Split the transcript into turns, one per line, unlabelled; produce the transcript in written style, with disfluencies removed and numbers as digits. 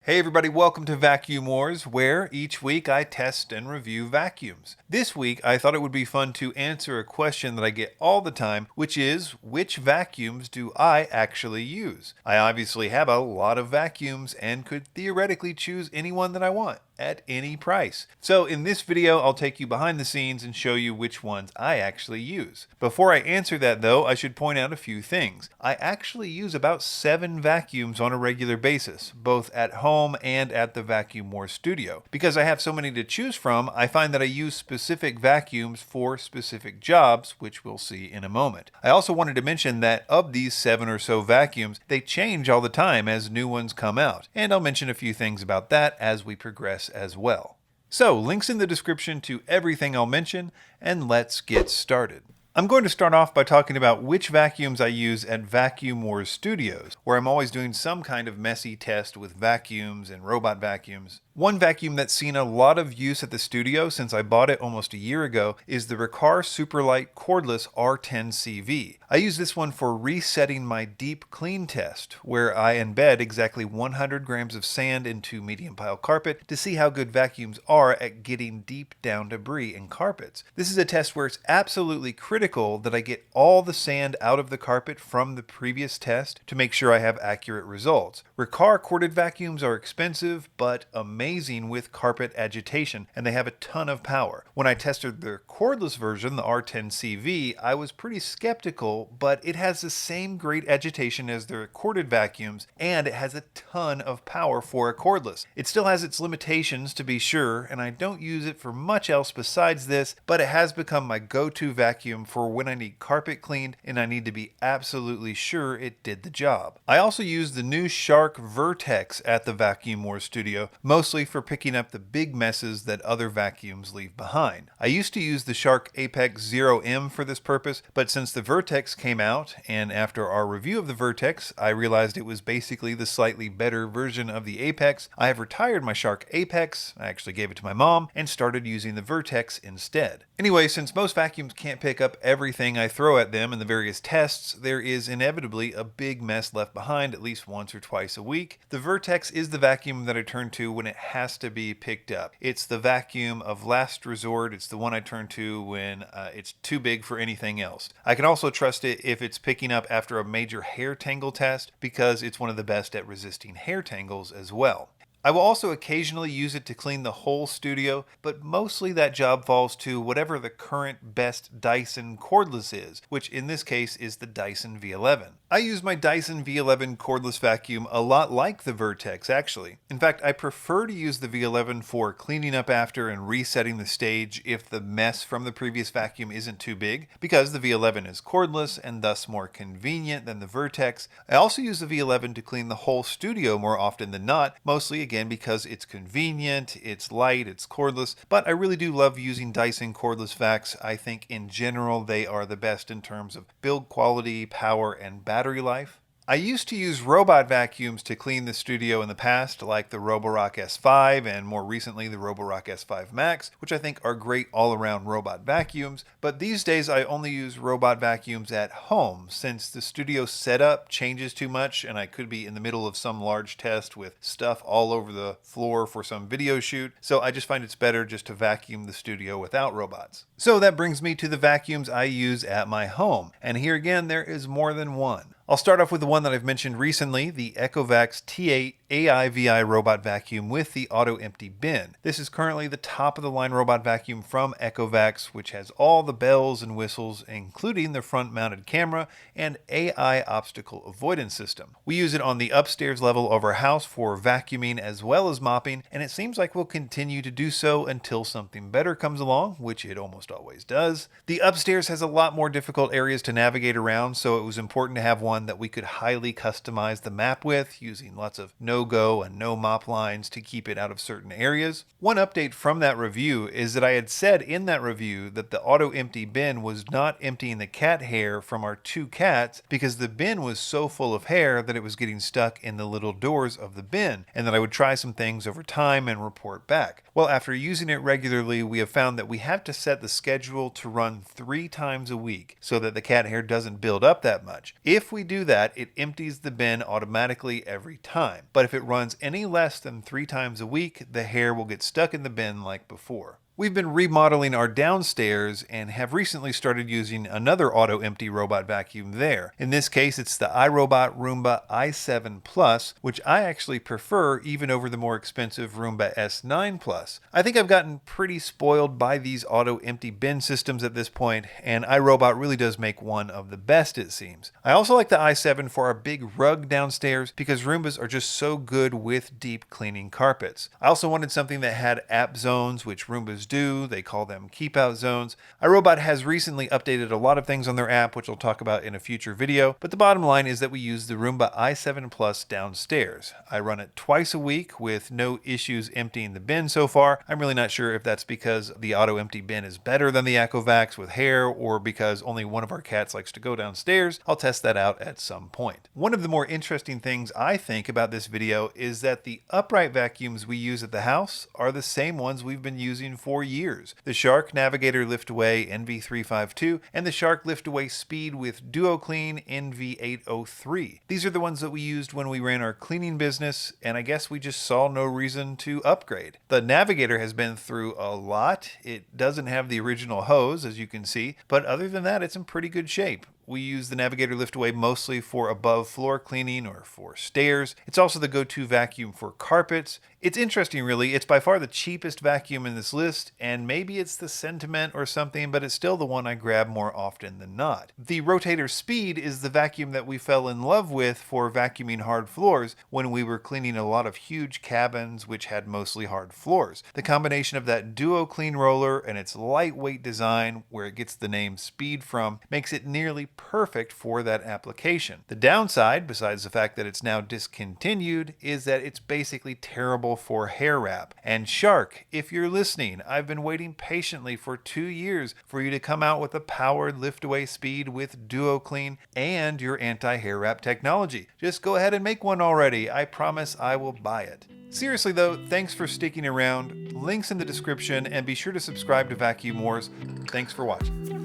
Hey everybody, welcome to Vacuum Wars, where each week I test and review vacuums. This week I thought it would be fun to answer a question that I get all the time, which is, which vacuums do I actually use? I obviously have a lot of vacuums and could theoretically choose any one that I want at any price. So in this video, I'll take you behind the scenes and show you which ones I actually use. Before I answer that though, I should point out a few things. I actually use about 7 vacuums on a regular basis, both at home and at the Vacuum Wars studio. Because I have so many to choose from, I find that I use specific vacuums for specific jobs, which we'll see in a moment. I also wanted to mention that of these 7 or so vacuums, they change all the time as new ones come out. And I'll mention a few things about that as we progress as well. So, links in the description to everything I'll mention, and let's get started. I'm going to start off by talking about which vacuums I use at Vacuum Wars Studios, where I'm always doing some kind of messy test with vacuums and robot vacuums. One vacuum that's seen a lot of use at the studio since I bought it almost a year ago is the Riccar Superlight Cordless R10CV. I use this one for resetting my deep clean test, where I embed exactly 100 grams of sand into medium pile carpet to see how good vacuums are at getting deep down debris in carpets. This is a test where it's absolutely critical that I get all the sand out of the carpet from the previous test to make sure I have accurate results. Riccar corded vacuums are expensive, but amazing with carpet agitation, and they have a ton of power. When I tested their cordless version, the R10CV, I was pretty skeptical, but it has the same great agitation as their corded vacuums, and it has a ton of power for a cordless. It still has its limitations to be sure, and I don't use it for much else besides this, but it has become my go-to vacuum for when I need carpet cleaned and I need to be absolutely sure it did the job. I also use the new Shark Vertex at the Vacuum Wars studio, mostly for picking up the big messes that other vacuums leave behind. I used to use the Shark Apex 0M for this purpose, but since the Vertex came out, and after our review of the Vertex, I realized it was basically the slightly better version of the Apex. I have retired my Shark Apex, I actually gave it to my mom, and started using the Vertex instead. Anyway, since most vacuums can't pick up everything I throw at them in the various tests, there is inevitably a big mess left behind at least once or twice a week. The Vertex is the vacuum that I turn to when it has to be picked up. It's the vacuum of last resort. It's the one I turn to when it's too big for anything else. I can also trust it if it's picking up after a major hair tangle test because it's one of the best at resisting hair tangles as well. I will also occasionally use it to clean the whole studio, but mostly that job falls to whatever the current best Dyson cordless is, which in this case is the Dyson V11. I use my Dyson V11 cordless vacuum a lot like the Vertex actually. In fact, I prefer to use the V11 for cleaning up after and resetting the stage if the mess from the previous vacuum isn't too big, because the V11 is cordless and thus more convenient than the Vertex. I also use the V11 to clean the whole studio more often than not, mostly again because it's convenient, it's light, it's cordless, but I really do love using Dyson cordless vacs. I think in general they are the best in terms of build quality, power, and battery life. I used to use robot vacuums to clean the studio in the past, like the Roborock S5 and more recently the Roborock S5 Max, which I think are great all-around robot vacuums, but these days I only use robot vacuums at home since the studio setup changes too much and I could be in the middle of some large test with stuff all over the floor for some video shoot, so I just find it's better just to vacuum the studio without robots. So that brings me to the vacuums I use at my home, and here again there is more than one. I'll start off with the one that I've mentioned recently, the Ecovacs T8 AIVI robot vacuum with the auto empty bin. This is currently the top of the line robot vacuum from Ecovacs, which has all the bells and whistles, including the front mounted camera and AI obstacle avoidance system. We use it on the upstairs level of our house for vacuuming as well as mopping, and it seems like we'll continue to do so until something better comes along, which it almost always does. The upstairs has a lot more difficult areas to navigate around, so it was important to have one that we could highly customize the map with, using lots of no-go and no-mop lines to keep it out of certain areas. One update from that review is that I had said in that review that the auto-empty bin was not emptying the cat hair from our 2 cats because the bin was so full of hair that it was getting stuck in the little doors of the bin, and that I would try some things over time and report back. Well, after using it regularly, we have found that we have to set the schedule to run 3 times a week so that the cat hair doesn't build up that much. If we do that, it empties the bin automatically every time. But if it runs any less than 3 times a week, the hair will get stuck in the bin like before. We've been remodeling our downstairs and have recently started using another auto-empty robot vacuum there. In this case, it's the iRobot Roomba i7 Plus, which I actually prefer even over the more expensive Roomba S9 Plus. I think I've gotten pretty spoiled by these auto-empty bin systems at this point, and iRobot really does make one of the best, it seems. I also like the i7 for our big rug downstairs because Roombas are just so good with deep cleaning carpets. I also wanted something that had app zones, which Roombas do. They call them keep out zones. iRobot has recently updated a lot of things on their app, which I'll talk about in a future video, but the bottom line is that we use the Roomba i7 Plus downstairs. I run it twice a week with no issues emptying the bin so far. I'm really not sure if that's because the auto empty bin is better than the ACOVAX with hair, or because only one of our cats likes to go downstairs. I'll test that out at some point. One of the more interesting things I think about this video is that the upright vacuums we use at the house are the same ones we've been using for years. The Shark Navigator Liftaway NV352 and the Shark Liftaway Speed with DuoClean NV803. These are the ones that we used when we ran our cleaning business, and I guess we just saw no reason to upgrade. The Navigator has been through a lot. It doesn't have the original hose, as you can see, but other than that, it's in pretty good shape. We use the Navigator Liftaway mostly for above floor cleaning or for stairs. It's also the go-to vacuum for carpets. It's interesting, really. It's by far the cheapest vacuum in this list, and maybe it's the sentiment or something, but it's still the one I grab more often than not. The Rotator Speed is the vacuum that we fell in love with for vacuuming hard floors when we were cleaning a lot of huge cabins which had mostly hard floors. The combination of that DuoClean roller and its lightweight design, where it gets the name Speed from, makes it nearly perfect for that application. The downside, besides the fact that it's now discontinued, is that it's basically terrible for hair wrap. And Shark, if you're listening, I've been waiting patiently for 2 years for you to come out with a powered liftaway Speed with DuoClean and your anti-hair wrap technology. Just go ahead and make one already. I promise I will buy it. Seriously though, thanks for sticking around. Links in the description, and be sure to subscribe to Vacuum Wars. Thanks for watching.